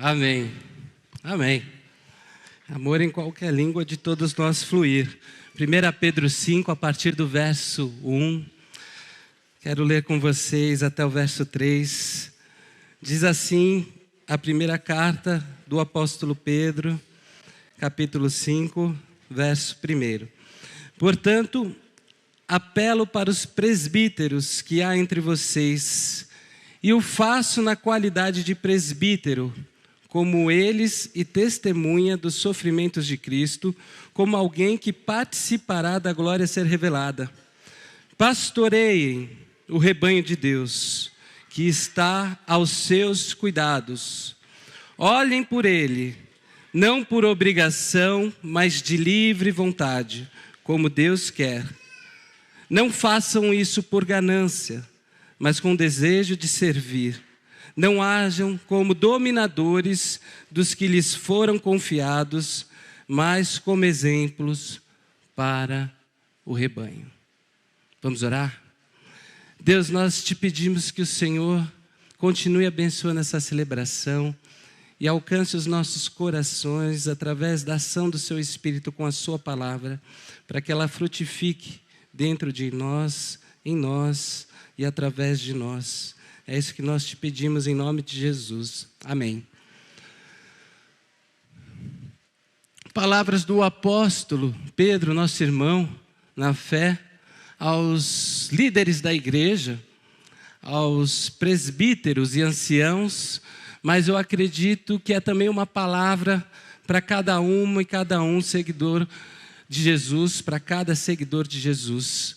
Amém. Amém. Amor em qualquer língua de todos nós fluir. 1 Pedro 5, a partir do verso 1. Quero ler com vocês até o verso 3. Diz assim a primeira carta do apóstolo Pedro, capítulo 5, verso 1. Portanto, apelo para os presbíteros que há entre vocês, e o faço na qualidade de presbítero, como eles, e testemunha dos sofrimentos de Cristo, como alguém que participará da glória a ser revelada. Pastoreiem o rebanho de Deus, que está aos seus cuidados. Olhem por ele, não por obrigação, mas de livre vontade, como Deus quer. Não façam isso por ganância, mas com desejo de servir. Não hajam como dominadores dos que lhes foram confiados, mas como exemplos para o rebanho. Vamos orar? Deus, nós te pedimos que o Senhor continue abençoando essa celebração e alcance os nossos corações através da ação do seu Espírito com a sua palavra, para que ela frutifique dentro de nós, em nós e através de nós. É isso que nós te pedimos em nome de Jesus. Amém. Palavras do apóstolo Pedro, nosso irmão na fé, aos líderes da igreja, aos presbíteros e anciãos, mas eu acredito que é também uma palavra para cada uma e cada um seguidor de Jesus, para cada seguidor de Jesus.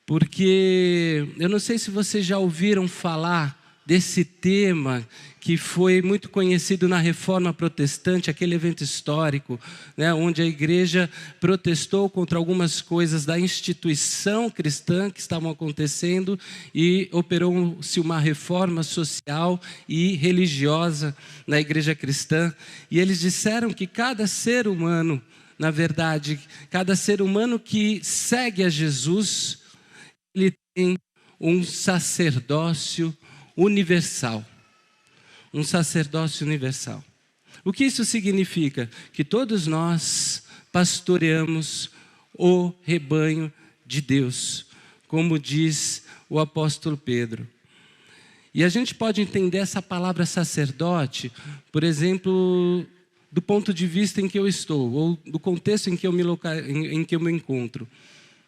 Porque eu não sei se vocês já ouviram falar desse tema que foi muito conhecido na Reforma Protestante, aquele evento histórico, né, onde a igreja protestou contra algumas coisas da instituição cristã que estavam acontecendo e operou-se uma reforma social e religiosa na igreja cristã. E eles disseram que cada ser humano, na verdade, cada ser humano que segue a Jesus, ele tem um sacerdócio universal. Um sacerdócio universal. O que isso significa? Que todos nós pastoreamos o rebanho de Deus, como diz o apóstolo Pedro. E a gente pode entender essa palavra sacerdote, por exemplo, do ponto de vista em que eu estou, ou do contexto em que eu me encontro.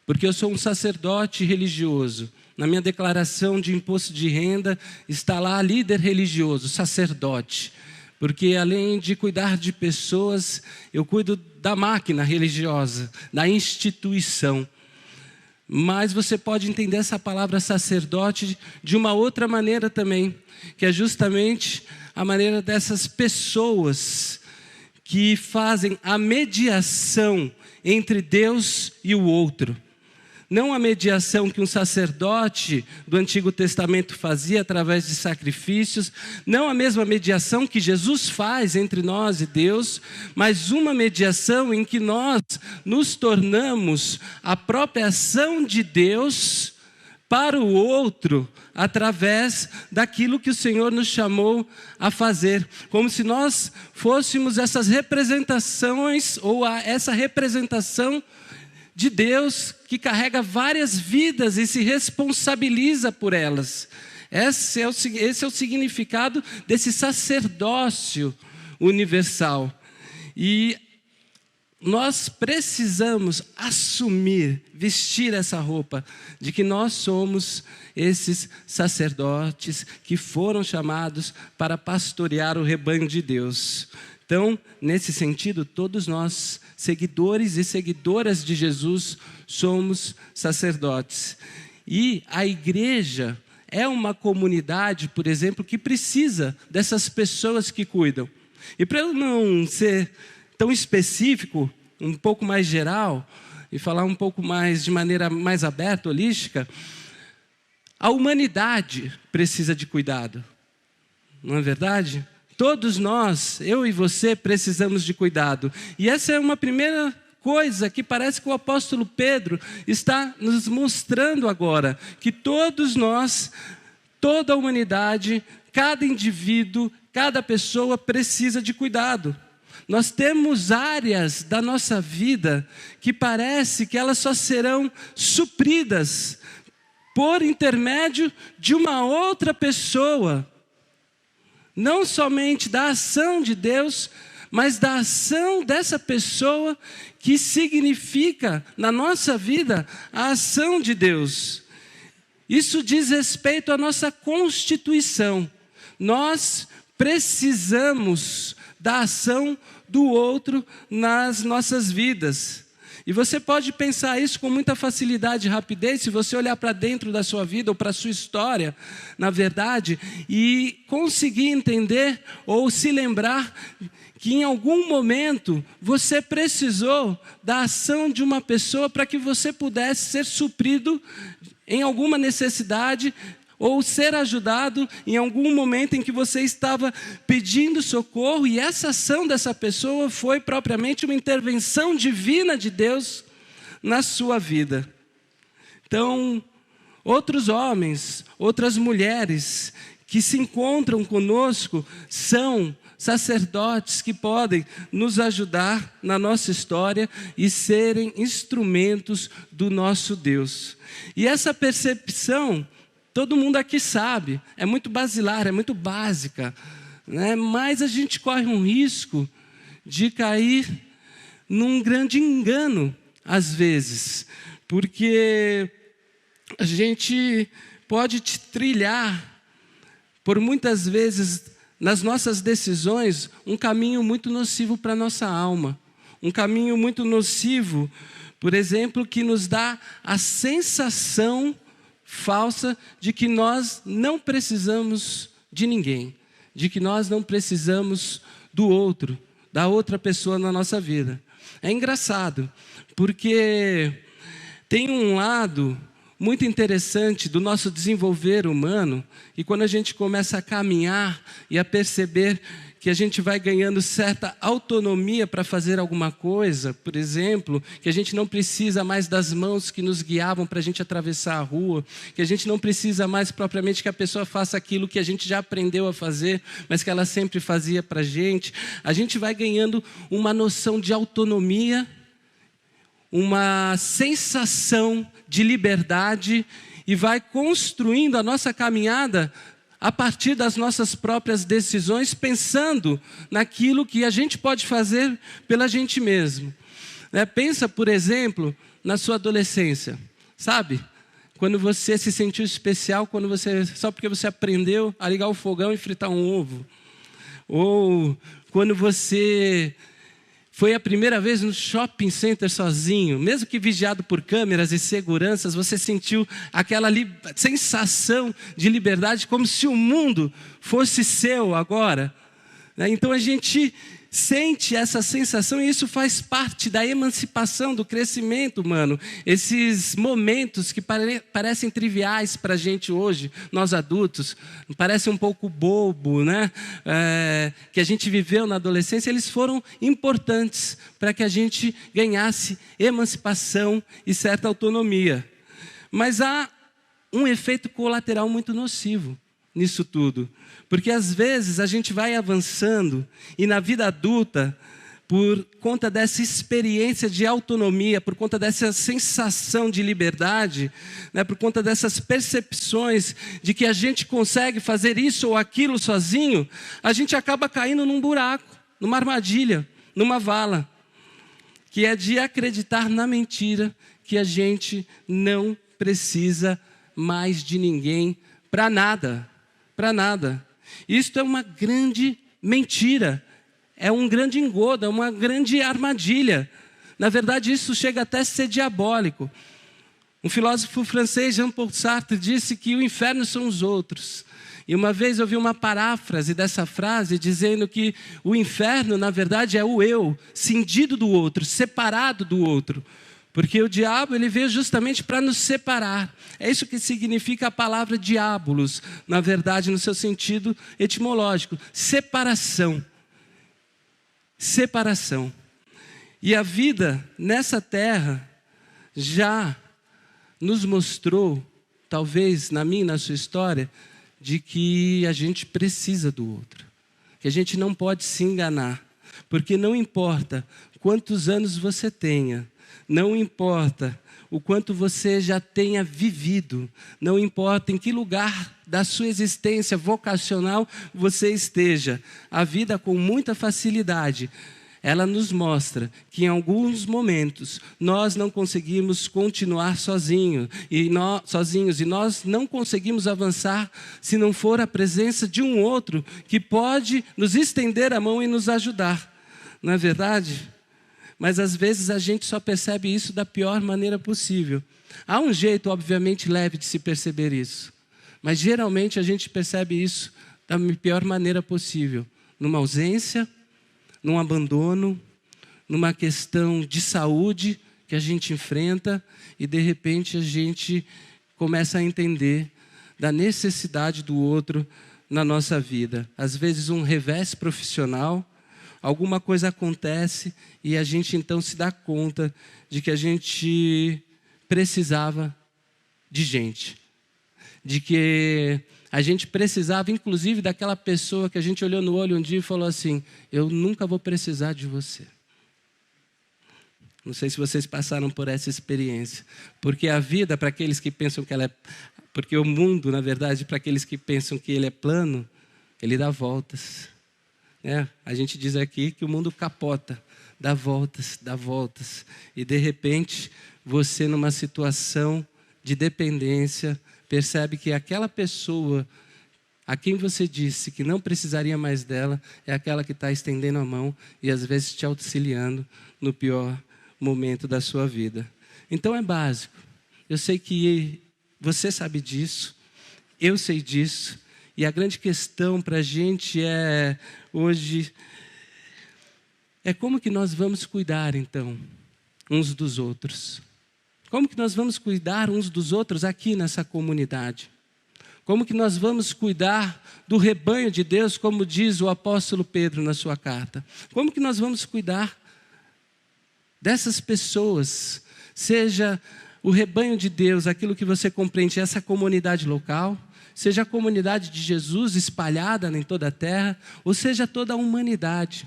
Porque eu sou um sacerdote religioso. Na minha declaração de imposto de renda está lá líder religioso, sacerdote. Porque além de cuidar de pessoas, eu cuido da máquina religiosa, da instituição. Mas você pode entender essa palavra sacerdote de uma outra maneira também, que é justamente a maneira dessas pessoas que fazem a mediação entre Deus e o outro. Não a mediação que um sacerdote do Antigo Testamento fazia através de sacrifícios, não a mesma mediação que Jesus faz entre nós e Deus, mas uma mediação em que nós nos tornamos a própria ação de Deus para o outro, através daquilo que o Senhor nos chamou a fazer. Como se nós fôssemos essas representações, ou essa representação de Deus que carrega várias vidas e se responsabiliza por elas. Esse é o significado desse sacerdócio universal. E nós precisamos assumir, vestir essa roupa de que nós somos esses sacerdotes que foram chamados para pastorear o rebanho de Deus. Então, nesse sentido, todos nós, seguidores e seguidoras de Jesus, somos sacerdotes. E a igreja é uma comunidade, por exemplo, que precisa dessas pessoas que cuidam. E para eu não ser tão específico, um pouco mais geral, e falar um pouco mais de maneira mais aberta, holística, a humanidade precisa de cuidado. Não é verdade? Todos nós, eu e você, precisamos de cuidado. E essa é uma primeira coisa que parece que o apóstolo Pedro está nos mostrando agora. Que todos nós, toda a humanidade, cada indivíduo cada pessoa precisa de cuidado. Nós temos áreas da nossa vida que parece que elas só serão supridas por intermédio de uma outra pessoa. Não somente da ação de Deus, mas da ação dessa pessoa, que significa na nossa vida a ação de Deus. Isso diz respeito à nossa constituição. Nós precisamos da ação do outro nas nossas vidas. E você pode pensar isso com muita facilidade e rapidez, se você olhar para dentro da sua vida ou para a sua história, na verdade, e conseguir entender ou se lembrar que em algum momento você precisou da ação de uma pessoa para que você pudesse ser suprido em alguma necessidade, ou ser ajudado em algum momento em que você estava pedindo socorro, e essa ação dessa pessoa foi propriamente uma intervenção divina de Deus na sua vida. Então, outros homens, outras mulheres que se encontram conosco são sacerdotes que podem nos ajudar na nossa história e serem instrumentos do nosso Deus. E essa percepção, todo mundo aqui sabe, é muito basilar, é muito básica, né? Mas a gente corre um risco de cair num grande engano, às vezes, porque a gente pode trilhar, por muitas vezes, nas nossas decisões, um caminho muito nocivo para a nossa alma, um caminho muito nocivo, por exemplo, que nos dá a sensação falsa de que nós não precisamos de ninguém, de que nós não precisamos do outro, da outra pessoa na nossa vida. É engraçado, porque tem um lado muito interessante do nosso desenvolver humano, e quando a gente começa a caminhar e a perceber que a gente vai ganhando certa autonomia para fazer alguma coisa, por exemplo, que a gente não precisa mais das mãos que nos guiavam para a gente atravessar a rua, que a gente não precisa mais propriamente que a pessoa faça aquilo que a gente já aprendeu a fazer, mas que ela sempre fazia para a gente vai ganhando uma noção de autonomia, uma sensação de liberdade, e vai construindo a nossa caminhada a partir das nossas próprias decisões, pensando naquilo que a gente pode fazer pela gente mesmo. Pensa, por exemplo, na sua adolescência, sabe? Quando você se sentiu especial, só porque você aprendeu a ligar o fogão e fritar um ovo. Ou quando você foi a primeira vez no shopping center sozinho, mesmo que vigiado por câmeras e seguranças, você sentiu aquela sensação de liberdade, como se o mundo fosse seu agora. Então a gente sente essa sensação, e isso faz parte da emancipação, do crescimento humano. Esses momentos que parecem triviais para a gente hoje, nós adultos, parece um pouco bobo, né? Que a gente viveu na adolescência, eles foram importantes para que a gente ganhasse emancipação e certa autonomia. Mas há um efeito colateral muito nocivo nisso tudo, porque às vezes a gente vai avançando e na vida adulta, por conta dessa experiência de autonomia, por conta dessa sensação de liberdade, né, por conta dessas percepções de que a gente consegue fazer isso ou aquilo sozinho, a gente acaba caindo num buraco, numa armadilha, numa vala, que é de acreditar na mentira que a gente não precisa mais de ninguém para nada. Para nada. Isto é uma grande mentira, é um grande engodo, é uma grande armadilha. Na verdade, isso chega até a ser diabólico. Um filósofo francês, Jean-Paul Sartre, disse que o inferno são os outros. E uma vez eu vi uma paráfrase dessa frase dizendo que o inferno, na verdade, é o eu, cindido do outro, separado do outro. Porque o diabo, ele veio justamente para nos separar. É isso que significa a palavra diabolos, na verdade, no seu sentido etimológico. Separação. Separação. E a vida nessa terra já nos mostrou, talvez na minha e na sua história, de que a gente precisa do outro. que a gente não pode se enganar, porque não importa quantos anos você tenha, não importa o quanto você já tenha vivido, não importa em que lugar da sua existência vocacional você esteja, a vida com muita facilidade, ela nos mostra que em alguns momentos nós não conseguimos continuar sozinhos e nós não conseguimos avançar se não for a presença de um outro que pode nos estender a mão e nos ajudar. Não é verdade? Mas às vezes a gente só percebe isso da pior maneira possível. Há um jeito, obviamente, leve de se perceber isso. Mas geralmente a gente percebe isso da pior maneira possível. Numa ausência, num abandono, numa questão de saúde que a gente enfrenta e de repente a gente começa a entender da necessidade do outro na nossa vida. Às vezes um revés profissional, alguma coisa acontece e a gente então se dá conta de que a gente precisava de gente. De que a gente precisava, inclusive, daquela pessoa que a gente olhou no olho um dia e falou assim: eu nunca vou precisar de você. Não sei se vocês passaram por essa experiência. Porque a vida, para aqueles que pensam que ela é... Porque o mundo, na verdade, para aqueles que pensam que ele é plano, ele dá voltas. A gente diz aqui que o mundo capota, dá voltas. E, de repente, você numa situação de dependência, percebe que aquela pessoa a quem você disse que não precisaria mais dela é aquela que está estendendo a mão e às vezes te auxiliando no pior momento da sua vida. Então é básico. Eu sei que você sabe disso, eu sei disso, e a grande questão para a gente hoje é como que nós vamos cuidar então uns dos outros. Como que nós vamos cuidar uns dos outros aqui nessa comunidade? Como que nós vamos cuidar do rebanho de Deus, como diz o apóstolo Pedro na sua carta? Como que nós vamos cuidar dessas pessoas? Seja o rebanho de Deus, aquilo que você compreende, essa comunidade local, seja a comunidade de Jesus espalhada em toda a terra, ou seja toda a humanidade.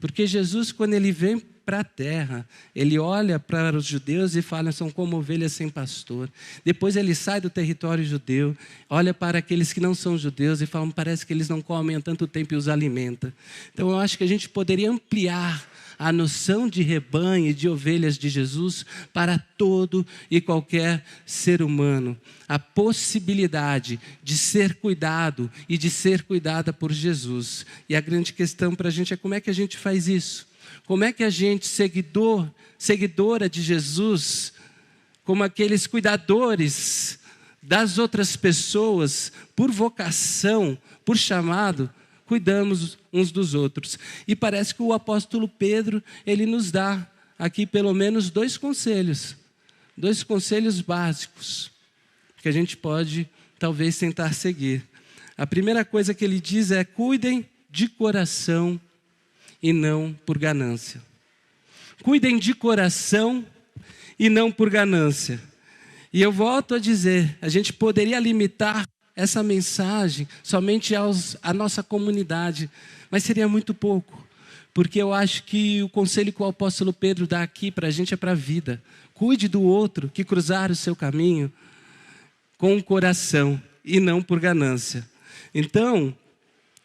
Porque Jesus, quando ele vem para a terra, ele olha para os judeus e fala: são como ovelhas sem pastor. Depois ele sai do território judeu, olha para aqueles que não são judeus e fala: parece que eles não comem há tanto tempo e os alimenta. Então eu acho que a gente poderia ampliar a noção de rebanho e de ovelhas de Jesus para todo e qualquer ser humano. A possibilidade de ser cuidado e de ser cuidada por Jesus. E a grande questão para a gente é como é que a gente faz isso? Como é que a gente, seguidora de Jesus, como aqueles cuidadores das outras pessoas, por vocação, por chamado, cuidamos uns dos outros? E parece que o apóstolo Pedro, ele nos dá aqui pelo menos dois conselhos básicos, que a gente pode talvez tentar seguir. A primeira coisa que ele diz é: cuidem de coração e não por ganância. Cuidem de coração e não por ganância. E eu volto a dizer, a gente poderia limitar essa mensagem somente à nossa comunidade, mas seria muito pouco, porque eu acho que o conselho que o apóstolo Pedro dá aqui para a gente é para a vida. Cuide do outro que cruzar o seu caminho com o coração e não por ganância. Então,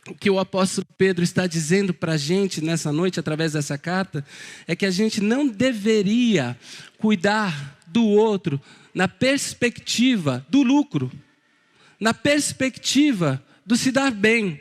o que o apóstolo Pedro está dizendo para a gente nessa noite, através dessa carta, é que a gente não deveria cuidar do outro na perspectiva do lucro, na perspectiva do se dar bem.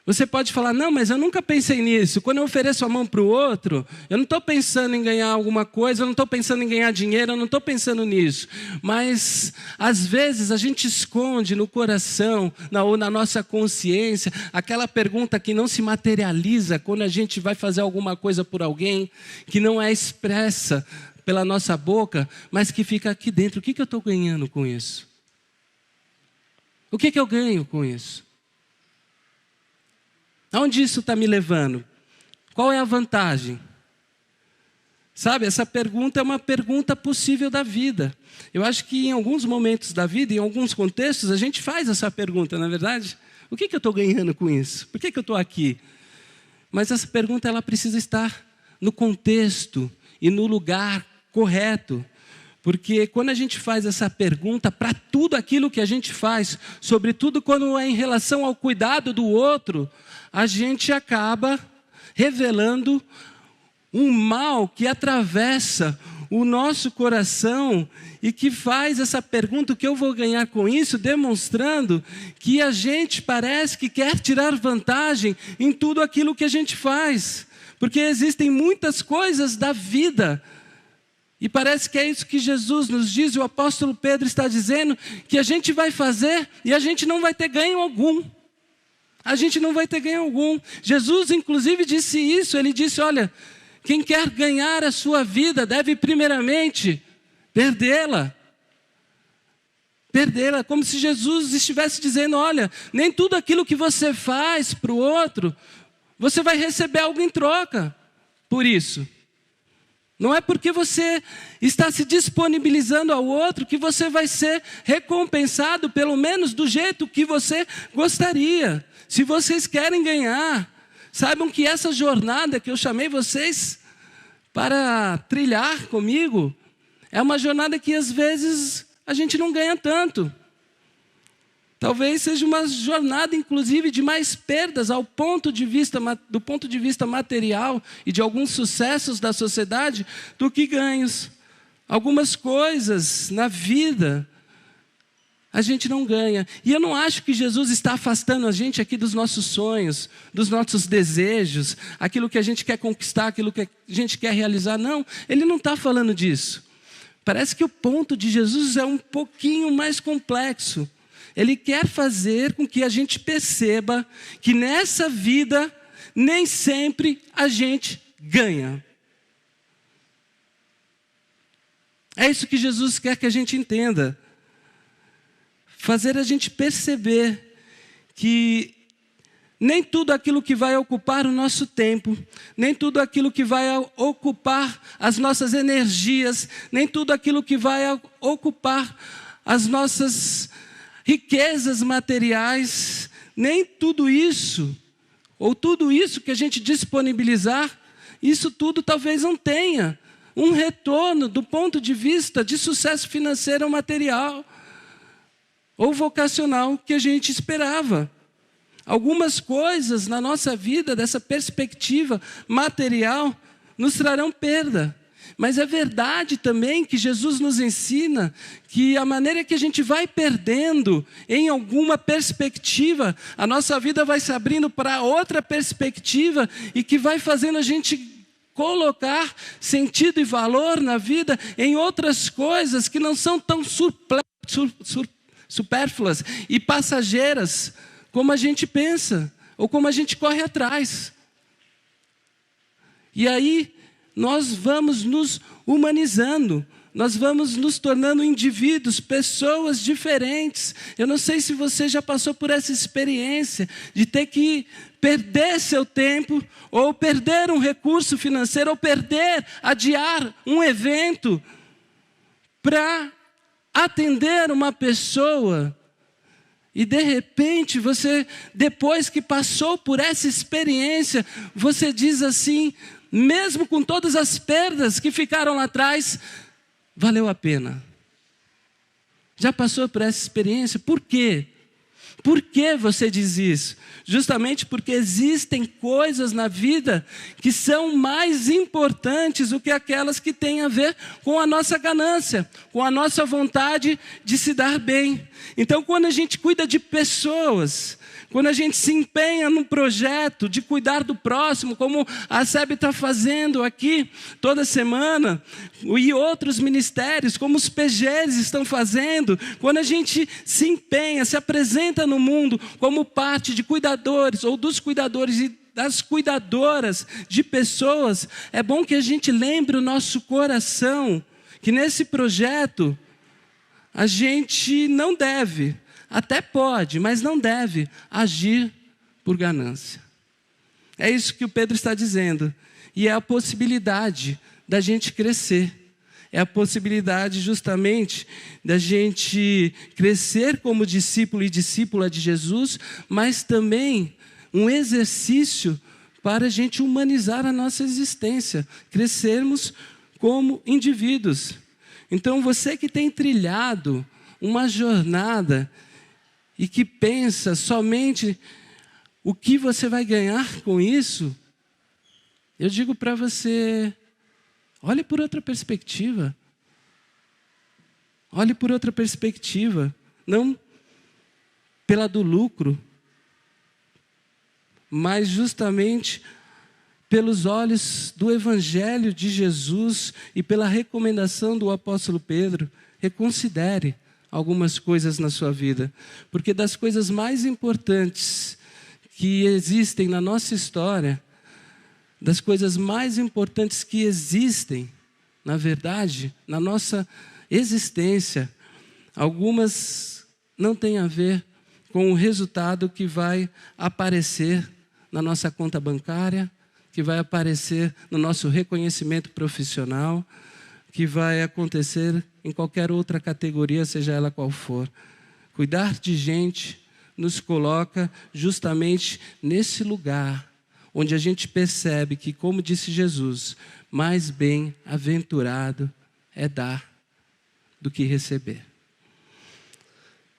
Você pode falar: não, mas eu nunca pensei nisso. Quando eu ofereço a mão para o outro, eu não estou pensando em ganhar alguma coisa, eu não estou pensando em ganhar dinheiro, eu não estou pensando nisso. Mas, às vezes, a gente esconde no coração, ou na nossa consciência, aquela pergunta que não se materializa quando a gente vai fazer alguma coisa por alguém, que não é expressa pela nossa boca, mas que fica aqui dentro. O que eu estou ganhando com isso? O que eu ganho com isso? Aonde isso está me levando? Qual é a vantagem? Sabe, essa pergunta é uma pergunta possível da vida. Eu acho que em alguns momentos da vida, em alguns contextos, a gente faz essa pergunta, não é verdade? O que eu estou ganhando com isso? Por que eu estou aqui? Mas essa pergunta ela precisa estar no contexto e no lugar correto. Porque quando a gente faz essa pergunta para tudo aquilo que a gente faz, sobretudo quando é em relação ao cuidado do outro, a gente acaba revelando um mal que atravessa o nosso coração e que faz essa pergunta, o que eu vou ganhar com isso, demonstrando que a gente parece que quer tirar vantagem em tudo aquilo que a gente faz. Porque existem muitas coisas da vida. E parece que é isso que Jesus nos diz, e o apóstolo Pedro está dizendo, que a gente vai fazer e a gente não vai ter ganho algum. A gente não vai ter ganho algum. Jesus, inclusive, disse isso. Ele disse, olha, quem quer ganhar a sua vida deve primeiramente perdê-la. Perdê-la, como se Jesus estivesse dizendo, olha, nem tudo aquilo que você faz para o outro, você vai receber algo em troca por isso. Não é porque você está se disponibilizando ao outro que você vai ser recompensado, pelo menos do jeito que você gostaria. Se vocês querem ganhar, saibam que essa jornada que eu chamei vocês para trilhar comigo, é uma jornada que às vezes a gente não ganha tanto. Talvez seja uma jornada, inclusive, de mais perdas do ponto de vista material e de alguns sucessos da sociedade do que ganhos. Algumas coisas na vida a gente não ganha. E eu não acho que Jesus está afastando a gente aqui dos nossos sonhos, dos nossos desejos, aquilo que a gente quer conquistar, aquilo que a gente quer realizar. Não, ele não está falando disso. Parece que o ponto de Jesus é um pouquinho mais complexo. Ele quer fazer com que a gente perceba que nessa vida nem sempre a gente ganha. É isso que Jesus quer que a gente entenda. Fazer a gente perceber que nem tudo aquilo que vai ocupar o nosso tempo, nem tudo aquilo que vai ocupar as nossas energias, nem tudo aquilo que vai ocupar as nossas riquezas materiais, nem tudo isso, ou tudo isso que a gente disponibilizar, isso tudo talvez não tenha um retorno do ponto de vista de sucesso financeiro ou material, ou vocacional que a gente esperava. Algumas coisas na nossa vida, dessa perspectiva material, nos trarão perda. Mas é verdade também que Jesus nos ensina que a maneira que a gente vai perdendo em alguma perspectiva, a nossa vida vai se abrindo para outra perspectiva e que vai fazendo a gente colocar sentido e valor na vida em outras coisas que não são tão supérfluas e passageiras como a gente pensa ou como a gente corre atrás. E aí nós vamos nos humanizando, nós vamos nos tornando indivíduos, pessoas diferentes. Eu não sei se você já passou por essa experiência de ter que perder seu tempo, ou perder um recurso financeiro, ou adiar um evento para atender uma pessoa. E de repente você, depois que passou por essa experiência, você diz assim, mesmo com todas as perdas que ficaram lá atrás, valeu a pena. Já passou por essa experiência? Por quê? Por que você diz isso? Justamente porque existem coisas na vida que são mais importantes do que aquelas que têm a ver com a nossa ganância, com a nossa vontade de se dar bem. Então, quando a gente cuida de pessoas, quando a gente se empenha num projeto de cuidar do próximo, como a SEB está fazendo aqui toda semana, e outros ministérios, como os PGs estão fazendo, quando a gente se empenha, se apresenta no mundo como parte de cuidadores, ou dos cuidadores e das cuidadoras de pessoas, é bom que a gente lembre o nosso coração, que nesse projeto a gente não deve, até pode, mas não deve agir por ganância. É isso que o Pedro está dizendo. E é a possibilidade da gente crescer. é a possibilidade justamente da gente crescer como discípulo e discípula de Jesus, mas também um exercício para a gente humanizar a nossa existência, crescermos como indivíduos. Então, você que tem trilhado uma jornada e que pensa somente o que você vai ganhar com isso, eu digo para você, olhe por outra perspectiva. Olhe por outra perspectiva, não pela do lucro, mas justamente pelos olhos do Evangelho de Jesus e pela recomendação do apóstolo Pedro. Reconsidere algumas coisas na sua vida, porque das coisas mais importantes que existem na nossa história, das coisas mais importantes que existem, na verdade, na nossa existência, algumas não têm a ver com o resultado que vai aparecer na nossa conta bancária, que vai aparecer no nosso reconhecimento profissional, que vai acontecer em qualquer outra categoria, seja ela qual for. Cuidar de gente nos coloca justamente nesse lugar onde a gente percebe que, como disse Jesus, mais bem-aventurado é dar do que receber.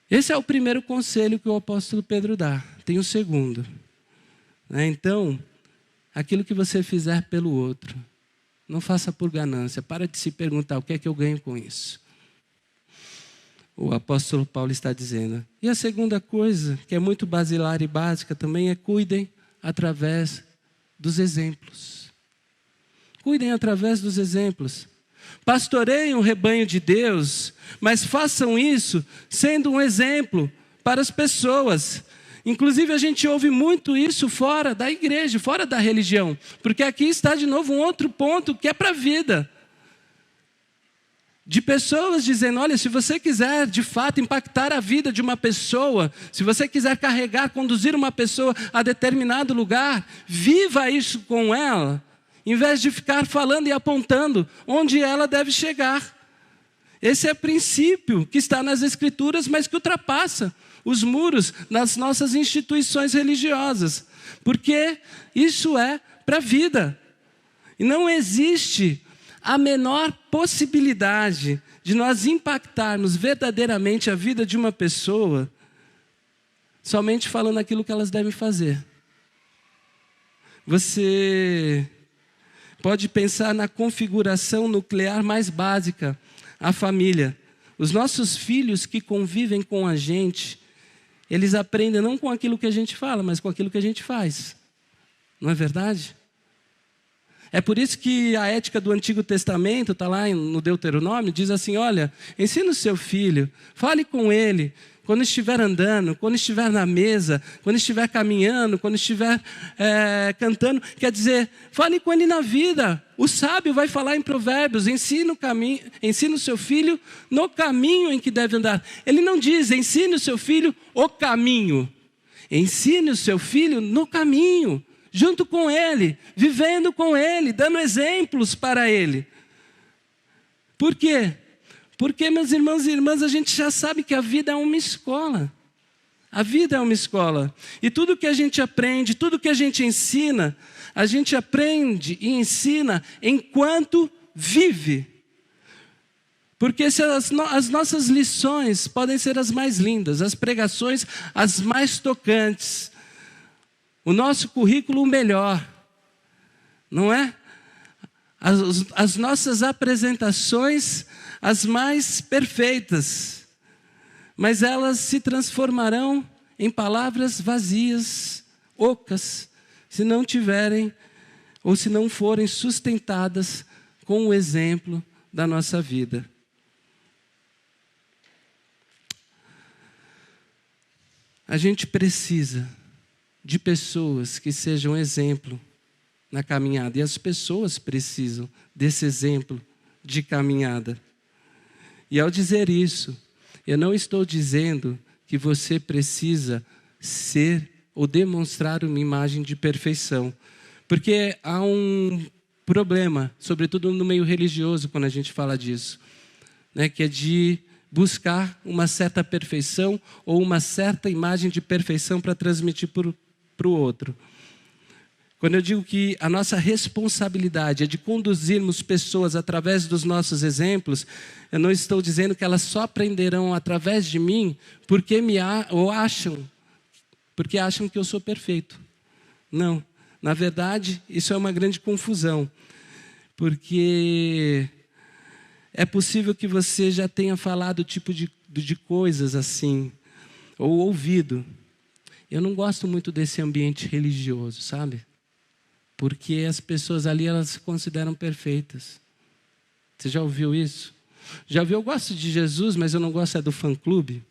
Esse é o primeiro conselho que o apóstolo Pedro dá. Tem o segundo. Então, aquilo que você fizer pelo outro, não faça por ganância. Para de se perguntar o que é que eu ganho com isso. O apóstolo Paulo está dizendo. E a segunda coisa, que é muito basilar e básica também, é cuidem através dos exemplos. Cuidem através dos exemplos. Pastoreiem o rebanho de Deus, mas façam isso sendo um exemplo para as pessoas. Inclusive, a gente ouve muito isso fora da igreja, fora da religião, porque aqui está de novo um outro ponto que é para a vida. De pessoas dizendo, olha, se você quiser de fato impactar a vida de uma pessoa, se você quiser carregar, conduzir uma pessoa a determinado lugar, viva isso com ela, em vez de ficar falando e apontando onde ela deve chegar. Esse é o princípio que está nas Escrituras, mas que ultrapassa os muros das nossas instituições religiosas, porque isso é para a vida. E não existe a menor possibilidade de nós impactarmos verdadeiramente a vida de uma pessoa somente falando aquilo que elas devem fazer. Você pode pensar na configuração nuclear mais básica, a família. Os nossos filhos que convivem com a gente, eles aprendem não com aquilo que a gente fala, mas com aquilo que a gente faz. Não é verdade? É por isso que a ética do Antigo Testamento, está lá no Deuteronômio, diz assim, olha, ensina o seu filho, fale com ele, quando estiver andando, quando estiver na mesa, quando estiver caminhando, quando estiver cantando, quer dizer, fale com ele na vida. O sábio vai falar em Provérbios, ensina o seu filho no caminho em que deve andar. Ele não diz, ensine o seu filho o caminho. Ensine o seu filho no caminho, junto com ele, vivendo com ele, dando exemplos para ele. Por quê? Porque, meus irmãos e irmãs, a gente já sabe que a vida é uma escola. A vida é uma escola. E tudo que a gente aprende, tudo que a gente ensina, a gente aprende e ensina enquanto vive. Porque se as nossas lições podem ser as mais lindas, as pregações as mais tocantes, o nosso currículo o melhor, não é? As nossas apresentações as mais perfeitas, mas elas se transformarão em palavras vazias, ocas, se não tiverem ou se não forem sustentadas com o exemplo da nossa vida. A gente precisa de pessoas que sejam exemplo na caminhada, e as pessoas precisam desse exemplo de caminhada. E ao dizer isso, eu não estou dizendo que você precisa ser ou demonstrar uma imagem de perfeição, porque há um problema, sobretudo no meio religioso, quando a gente fala disso, né? Que é de buscar uma certa perfeição ou uma certa imagem de perfeição para transmitir para o outro. Quando eu digo que a nossa responsabilidade é de conduzirmos pessoas através dos nossos exemplos, eu não estou dizendo que elas só aprenderão através de mim porque acham que eu sou perfeito. Não, na verdade, isso é uma grande confusão, porque é possível que você já tenha falado tipo de coisas assim, ou ouvido. Eu não gosto muito desse ambiente religioso, sabe? Porque as pessoas ali, elas se consideram perfeitas. Você já ouviu isso? Já ouviu? Eu gosto de Jesus, mas eu não gosto do fã-clube.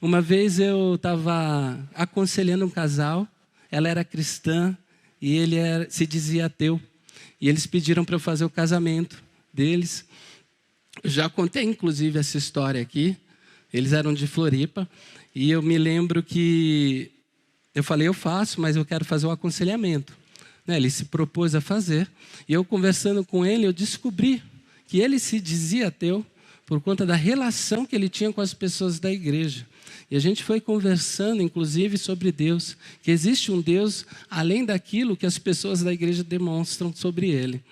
Uma vez eu estava aconselhando um casal, ela era cristã e ele se dizia ateu. E eles pediram para eu fazer o casamento deles. Eu já contei, inclusive, essa história aqui. Eles eram de Floripa. E eu me lembro que eu falei, eu faço, mas eu quero fazer o aconselhamento. Ele se propôs a fazer. E eu conversando com ele, eu descobri que ele se dizia ateu por conta da relação que ele tinha com as pessoas da igreja. E a gente foi conversando, inclusive, sobre Deus. Que existe um Deus além daquilo que as pessoas da igreja demonstram sobre ele.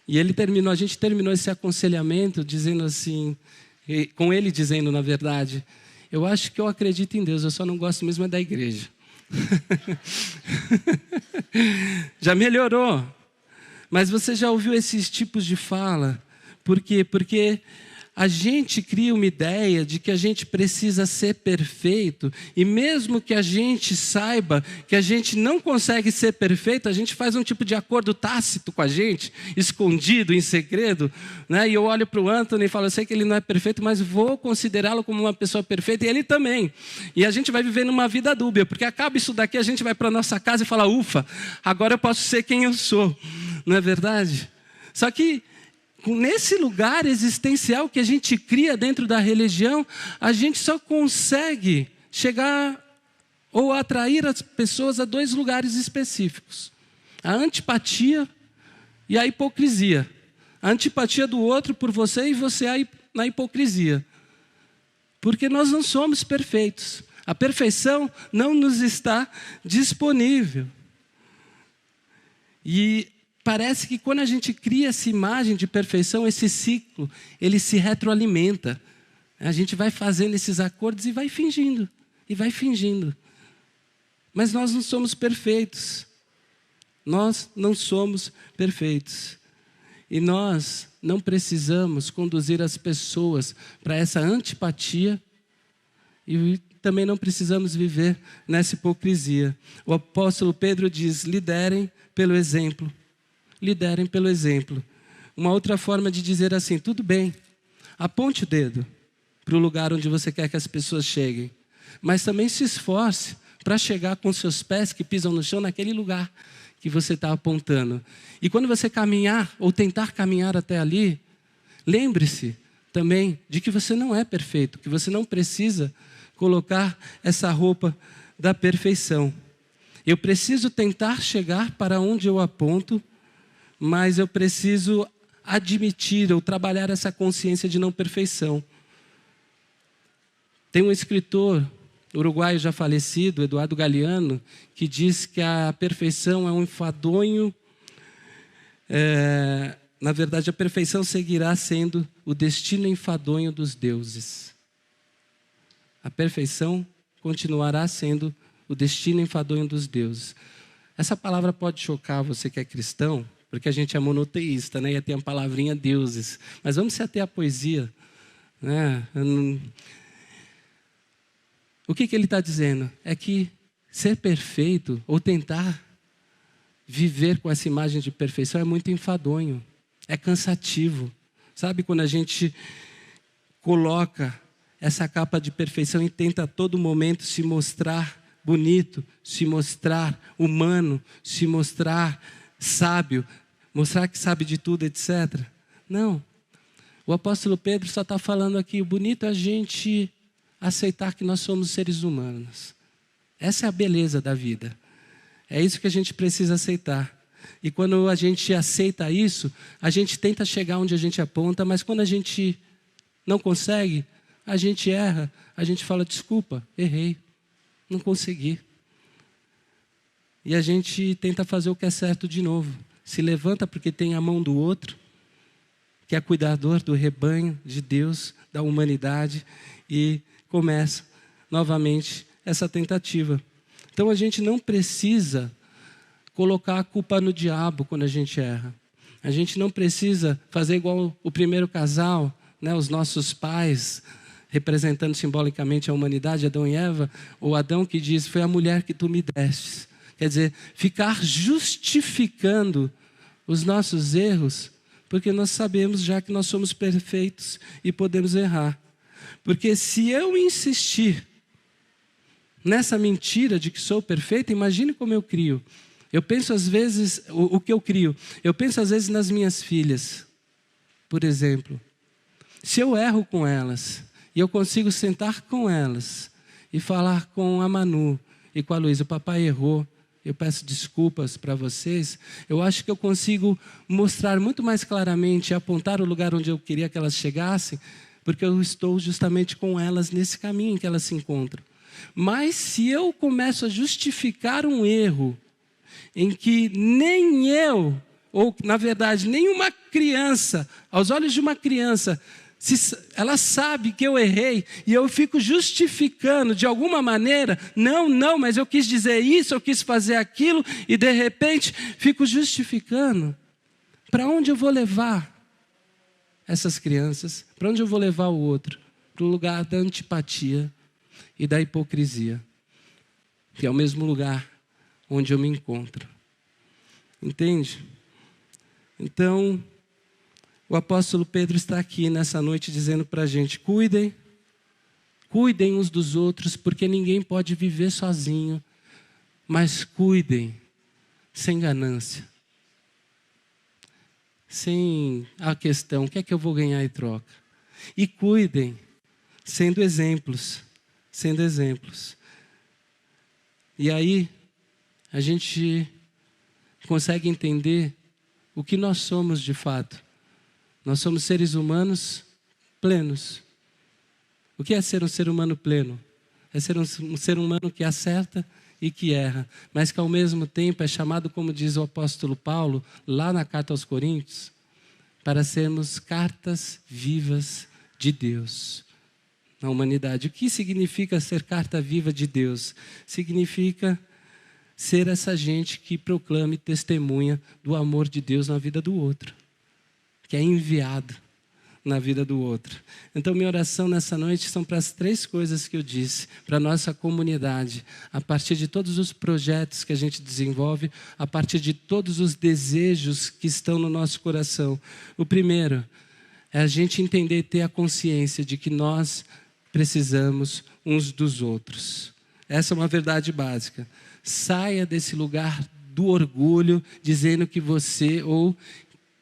E a gente terminou esse aconselhamento dizendo assim, com ele dizendo, na verdade, eu acho que eu acredito em Deus, eu só não gosto mesmo da igreja. Já melhorou. Mas você já ouviu esses tipos de fala? Por quê? Porque a gente cria uma ideia de que a gente precisa ser perfeito, e mesmo que a gente saiba que a gente não consegue ser perfeito, a gente faz um tipo de acordo tácito com a gente, escondido, em segredo, né? E eu olho para o Anthony e falo, eu sei que ele não é perfeito, mas vou considerá-lo como uma pessoa perfeita, e ele também. E a gente vai viver numa vida dúbia, porque acaba isso daqui, a gente vai para a nossa casa e fala, ufa, agora eu posso ser quem eu sou, não é verdade? Só que nesse lugar existencial que a gente cria dentro da religião, a gente só consegue chegar ou atrair as pessoas a dois lugares específicos: a antipatia e a hipocrisia. A antipatia do outro por você e você na hipocrisia. Porque nós não somos perfeitos. A perfeição não nos está disponível. E parece que quando a gente cria essa imagem de perfeição, esse ciclo, ele se retroalimenta. A gente vai fazendo esses acordos e vai fingindo. Mas nós não somos perfeitos. Nós não somos perfeitos. E nós não precisamos conduzir as pessoas para essa antipatia e também não precisamos viver nessa hipocrisia. O apóstolo Pedro diz, liderem pelo exemplo. Liderem pelo exemplo. Uma outra forma de dizer assim, tudo bem, aponte o dedo para o lugar onde você quer que as pessoas cheguem, mas também se esforce para chegar com seus pés que pisam no chão naquele lugar que você está apontando. E quando você caminhar ou tentar caminhar até ali, lembre-se também de que você não é perfeito, que você não precisa colocar essa roupa da perfeição. Eu preciso tentar chegar para onde eu aponto, mas eu preciso admitir ou trabalhar essa consciência de não perfeição. Tem um escritor uruguaio já falecido, Eduardo Galeano, que diz que a perfeição é um enfadonho. Na verdade, a perfeição seguirá sendo o destino enfadonho dos deuses. A perfeição continuará sendo o destino enfadonho dos deuses. Essa palavra pode chocar você que é cristão, porque a gente é monoteísta, né? E tem a palavrinha deuses. Mas vamos se ater à poesia, né? O que ele está dizendo? É que ser perfeito, ou tentar viver com essa imagem de perfeição, é muito enfadonho, é cansativo. Sabe quando a gente coloca essa capa de perfeição e tenta a todo momento se mostrar bonito, se mostrar humano, se mostrar sábio, mostrar que sabe de tudo, etc. Não. O apóstolo Pedro só está falando aqui, o bonito é a gente aceitar que nós somos seres humanos. Essa é a beleza da vida. É isso que a gente precisa aceitar. E quando a gente aceita isso, a gente tenta chegar onde a gente aponta, mas quando a gente não consegue, a gente erra, a gente fala, desculpa, errei, não consegui. E a gente tenta fazer o que é certo de novo. Se levanta porque tem a mão do outro, que é cuidador do rebanho de Deus, da humanidade, e começa novamente essa tentativa. Então a gente não precisa colocar a culpa no diabo quando a gente erra. A gente não precisa fazer igual o primeiro casal, né, os nossos pais, representando simbolicamente a humanidade, Adão e Eva, ou Adão que diz, foi a mulher que tu me destes. Quer dizer, ficar justificando os nossos erros, porque nós sabemos já que nós somos perfeitos e podemos errar. Porque se eu insistir nessa mentira de que sou perfeito, imagine como eu crio. Eu penso às vezes, o que eu crio, eu penso às vezes nas minhas filhas, por exemplo. Se eu erro com elas, e eu consigo sentar com elas, e falar com a Manu e com a Luísa, o papai errou, eu peço desculpas para vocês, eu acho que eu consigo mostrar muito mais claramente, apontar o lugar onde eu queria que elas chegassem, porque eu estou justamente com elas nesse caminho em que elas se encontram. Mas se eu começo a justificar um erro, em que nem eu, ou na verdade nenhuma criança, aos olhos de uma criança, ela sabe que eu errei, e eu fico justificando de alguma maneira, não, mas eu quis dizer isso, eu quis fazer aquilo, e de repente fico justificando. Para onde eu vou levar essas crianças? Para onde eu vou levar o outro? Para o lugar da antipatia e da hipocrisia, que é o mesmo lugar onde eu me encontro. Entende? Então, o apóstolo Pedro está aqui nessa noite dizendo para a gente, cuidem uns dos outros, porque ninguém pode viver sozinho, mas cuidem sem ganância, sem a questão, o que é que eu vou ganhar em troca? E cuidem sendo exemplos. E aí, a gente consegue entender o que nós somos de fato. Nós somos seres humanos plenos. O que é ser um ser humano pleno? É ser um ser humano que acerta e que erra, mas que ao mesmo tempo é chamado, como diz o apóstolo Paulo, lá na carta aos Coríntios, para sermos cartas vivas de Deus na humanidade. O que significa ser carta viva de Deus? Significa ser essa gente que proclama e testemunha do amor de Deus na vida do outro, que é enviado na vida do outro. Então, minha oração nessa noite são para as 3 coisas que eu disse, para a nossa comunidade, a partir de todos os projetos que a gente desenvolve, a partir de todos os desejos que estão no nosso coração. O primeiro é a gente entender e ter a consciência de que nós precisamos uns dos outros. Essa é uma verdade básica. Saia desse lugar do orgulho, dizendo que você, ou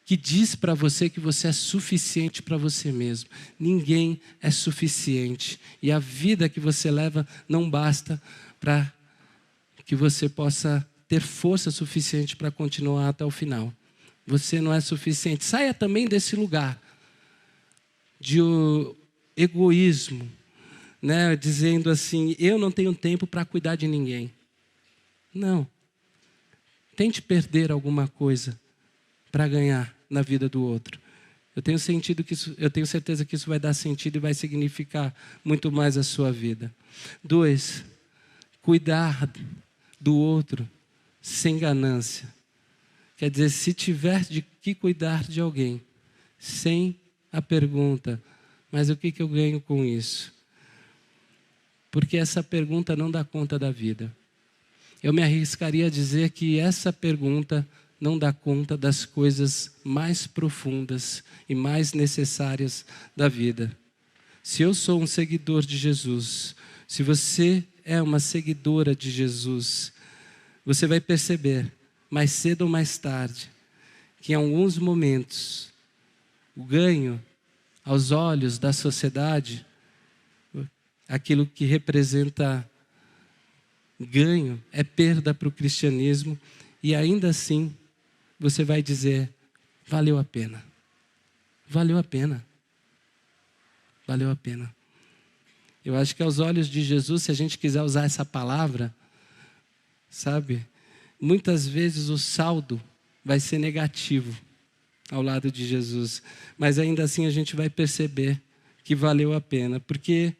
que diz para você que você é suficiente para você mesmo. Ninguém é suficiente. E a vida que você leva não basta para que você possa ter força suficiente para continuar até o final. Você não é suficiente. Saia também desse lugar de egoísmo, né? Dizendo assim, eu não tenho tempo para cuidar de ninguém. Não. Tente perder alguma coisa para ganhar na vida do outro. Eu tenho certeza que isso vai dar sentido e vai significar muito mais a sua vida. 2, cuidar do outro sem ganância. Quer dizer, se tiver de que cuidar de alguém, sem a pergunta, mas o que eu ganho com isso? Porque essa pergunta não dá conta da vida. Eu me arriscaria a dizer que essa pergunta não dá conta das coisas mais profundas e mais necessárias da vida. Se eu sou um seguidor de Jesus, se você é uma seguidora de Jesus, você vai perceber, mais cedo ou mais tarde, que em alguns momentos, o ganho aos olhos da sociedade, aquilo que representa ganho é perda para o cristianismo, e ainda assim você vai dizer, valeu a pena. Valeu a pena. Valeu a pena. Eu acho que aos olhos de Jesus, se a gente quiser usar essa palavra, sabe? Muitas vezes o saldo vai ser negativo ao lado de Jesus. Mas ainda assim a gente vai perceber que valeu a pena. Porque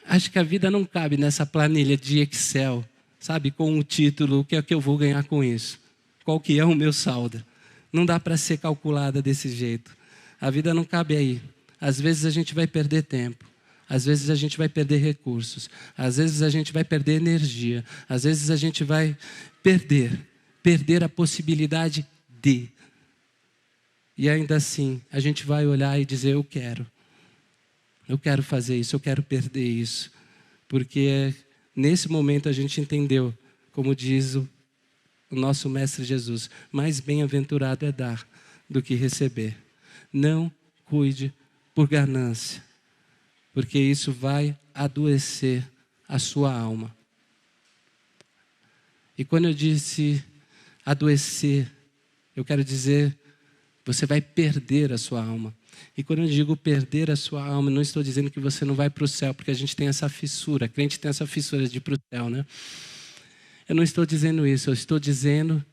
acho que a vida não cabe nessa planilha de Excel, sabe? Com um título, o que é que eu vou ganhar com isso? Qual que é o meu saldo? Não dá para ser calculada desse jeito. A vida não cabe aí. Às vezes a gente vai perder tempo. Às vezes a gente vai perder recursos. Às vezes a gente vai perder energia. Às vezes a gente vai perder a possibilidade de. E ainda assim, a gente vai olhar e dizer, eu quero fazer isso, eu quero perder isso. Porque nesse momento a gente entendeu, como diz o nosso Mestre Jesus, mais bem-aventurado é dar do que receber. Não cuide por ganância, porque isso vai adoecer a sua alma. E quando eu disse adoecer, eu quero dizer, você vai perder a sua alma. E quando eu digo perder a sua alma, não estou dizendo que você não vai para o céu, porque a gente tem essa fissura, a crente tem essa fissura de ir para o céu, né? Eu não estou dizendo isso, eu estou dizendo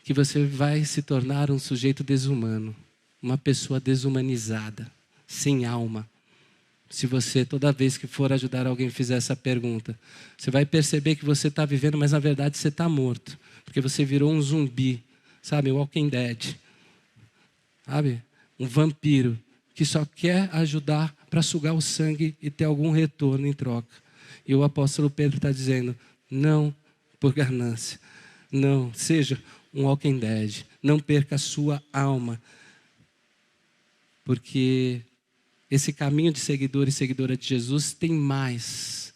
que você vai se tornar um sujeito desumano, uma pessoa desumanizada, sem alma. Se você, toda vez que for ajudar alguém, fizer essa pergunta, você vai perceber que você está vivendo, mas na verdade você está morto, porque você virou um zumbi, sabe, Walking Dead, sabe, um vampiro, que só quer ajudar para sugar o sangue e ter algum retorno em troca. E o apóstolo Pedro está dizendo, não por ganância, não, seja um Walking Dead, não perca a sua alma, porque esse caminho de seguidor e seguidora de Jesus tem mais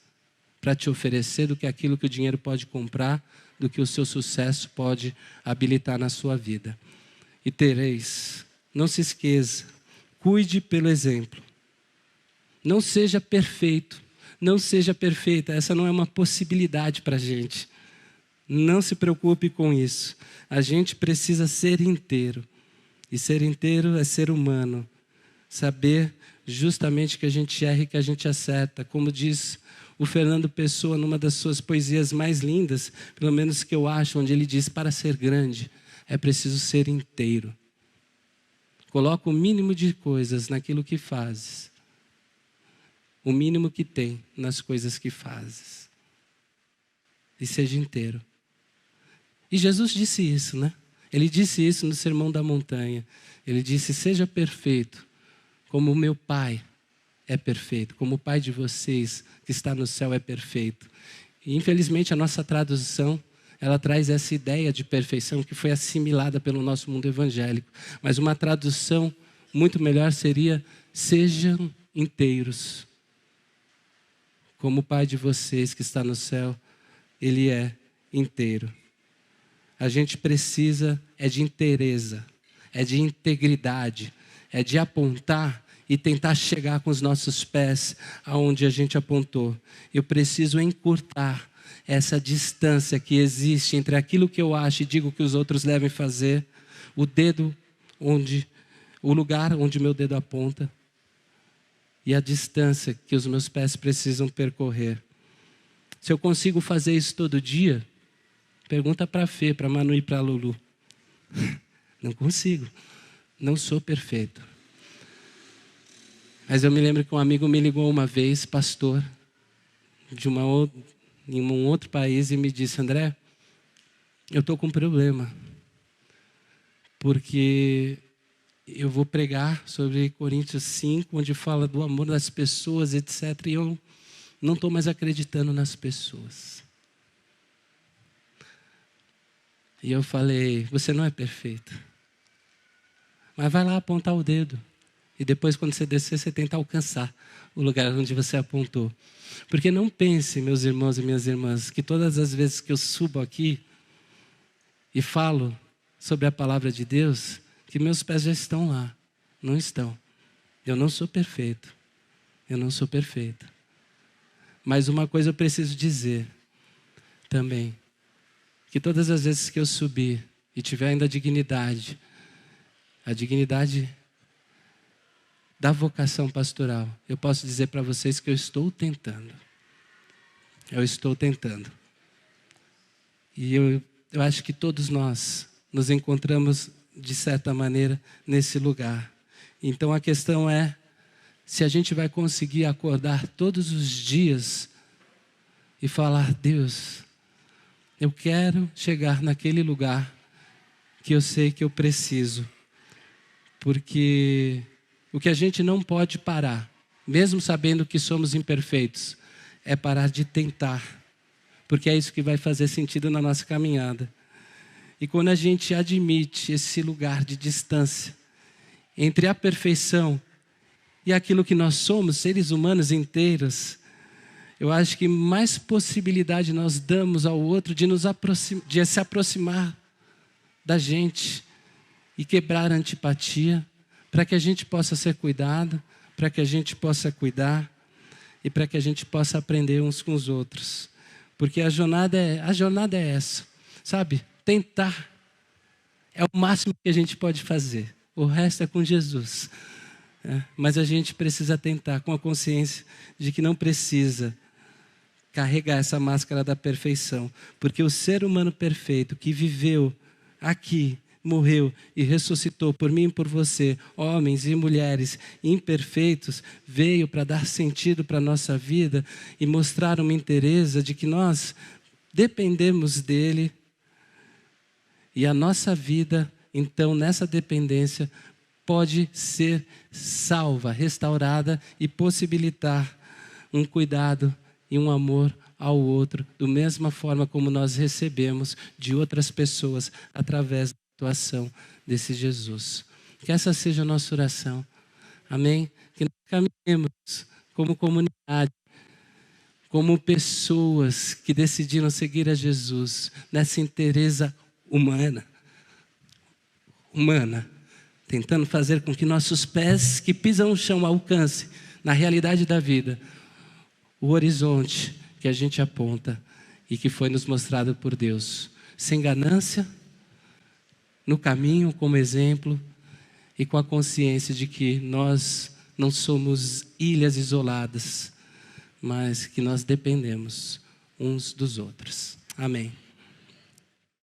para te oferecer do que aquilo que o dinheiro pode comprar, do que o seu sucesso pode habilitar na sua vida. E tereis, não se esqueça, cuide pelo exemplo. Não seja perfeito, não seja perfeita, essa não é uma possibilidade para a gente. Não se preocupe com isso. A gente precisa ser inteiro. E ser inteiro é ser humano. Saber justamente que a gente erra e que a gente acerta. Como diz o Fernando Pessoa numa das suas poesias mais lindas, pelo menos que eu acho, onde ele diz, para ser grande é preciso ser inteiro. Coloca o mínimo de coisas naquilo que fazes. O mínimo que tem nas coisas que fazes. E seja inteiro. E Jesus disse isso, né? Ele disse isso no Sermão da Montanha. Ele disse, seja perfeito, como o meu Pai é perfeito, como o Pai de vocês que está no céu é perfeito. E infelizmente a nossa tradução, ela traz essa ideia de perfeição que foi assimilada pelo nosso mundo evangélico. Mas uma tradução muito melhor seria, sejam inteiros. Como o Pai de vocês que está no céu, Ele é inteiro. A gente precisa de inteireza, de integridade, de apontar e tentar chegar com os nossos pés aonde a gente apontou. Eu preciso encurtar essa distância que existe entre aquilo que eu acho e digo que os outros devem fazer, o lugar onde meu dedo aponta e a distância que os meus pés precisam percorrer. Se eu consigo fazer isso todo dia, pergunta para a Fê, para a Manu e para a Lulu. Não consigo. Não sou perfeito. Mas eu me lembro que um amigo me ligou uma vez, pastor, em um outro país, e me disse, André, eu estou com um problema. Porque eu vou pregar sobre Coríntios 5, onde fala do amor das pessoas, etc. E eu não estou mais acreditando nas pessoas. E eu falei, você não é perfeito. Mas vai lá apontar o dedo. E depois, quando você descer, você tenta alcançar o lugar onde você apontou. Porque não pense, meus irmãos e minhas irmãs, que todas as vezes que eu subo aqui e falo sobre a palavra de Deus, que meus pés já estão lá. Não estão. Eu não sou perfeito. Eu não sou perfeita. Mas uma coisa eu preciso dizer também. que todas as vezes que eu subir e tiver ainda a dignidade da vocação pastoral, eu posso dizer para vocês que eu estou tentando. Eu estou tentando. E eu acho que todos nós nos encontramos, de certa maneira, nesse lugar. Então a questão é se a gente vai conseguir acordar todos os dias e falar: Deus, eu quero chegar naquele lugar que eu sei que eu preciso. Porque o que a gente não pode parar, mesmo sabendo que somos imperfeitos, é parar de tentar. Porque é isso que vai fazer sentido na nossa caminhada. E quando a gente admite esse lugar de distância entre a perfeição e aquilo que nós somos, seres humanos inteiros, eu acho que mais possibilidade nós damos ao outro de se aproximar da gente e quebrar a antipatia, para que a gente possa ser cuidado, para que a gente possa cuidar e para que a gente possa aprender uns com os outros. Porque a jornada é essa, sabe? Tentar é o máximo que a gente pode fazer. O resto é com Jesus. Mas a gente precisa tentar com a consciência de que não precisa carregar essa máscara da perfeição. Porque o ser humano perfeito que viveu aqui, morreu e ressuscitou por mim e por você, homens e mulheres imperfeitos, veio para dar sentido para a nossa vida e mostrar uma inteireza de que nós dependemos dele. E a nossa vida, então, nessa dependência, pode ser salva, restaurada e possibilitar um cuidado e um amor ao outro, da mesma forma como nós recebemos de outras pessoas através da atuação desse Jesus. Que essa seja a nossa oração. Amém? Que nós caminhemos como comunidade, como pessoas que decidiram seguir a Jesus nessa inteireza humana, tentando fazer com que nossos pés que pisam no chão alcancem, na realidade da vida, o horizonte que a gente aponta e que foi nos mostrado por Deus, sem ganância, no caminho como exemplo e com a consciência de que nós não somos ilhas isoladas, mas que nós dependemos uns dos outros. Amém.